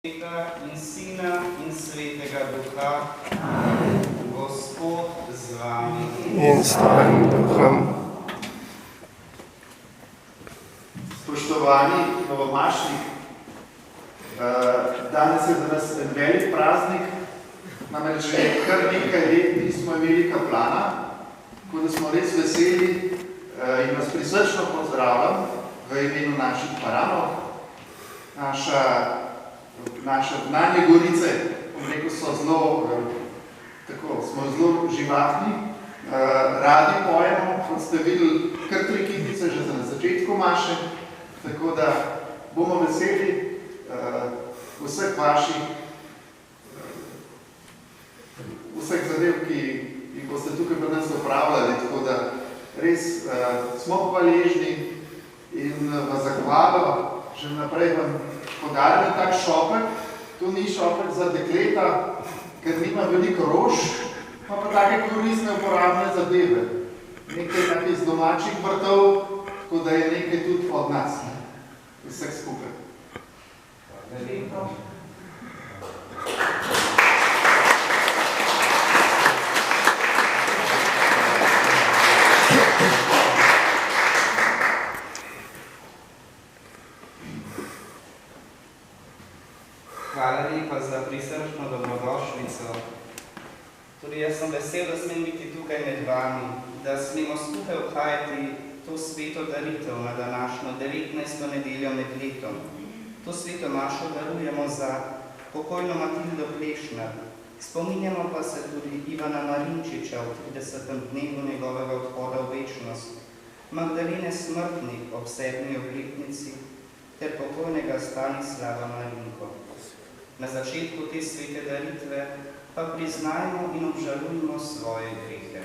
In Sina in Svetega Duha, Gospod z vami. In s tvojim duhom. Spoštovani novomašnik, danes je za nas en velik praznik, namreč že kar nekaj let nismo imeli kaplana, tako da smo res veseli in vas prisrčno pozdravljam v imenu naših paranov. Naše znanje Gorice, rekel, smo zelo živahni, radi pojemo, kot ste videli, kar 3 kitice že na začetku maše, tako da bomo veseli vseh zadev, ki jih boste tukaj pri nas opravljali, tako da res smo hvaležni in vas zahvalo. Že naprej vam podarjam tak šopek. To ni šopek za dekleta, ker nima veliko rož, pa take koristne uporabne zadeve. Nekaj iz domačih vrtov, tako da je nekaj tudi od nas, vseh skupaj. Veliko. Hvala lepa za prisrčno dobrodošlico. Tudi jaz sem vesel, da smem biti tukaj med vami, da smemo skupaj obhajati to sveto daritev na današnjo 19. nedeljo med letom. To sveto mašo darujemo za pokojno Matildo Plešner. Spominjamo pa se tudi Ivana Marinčiča v 30. dnevu njegovega odhoda v večnost, Magdalene Smrtnik ob 7. obletnici ter pokojnega Stanislava Marinko. Na začetku te svete daritve pa priznajmo in obžalujmo svoje grehe.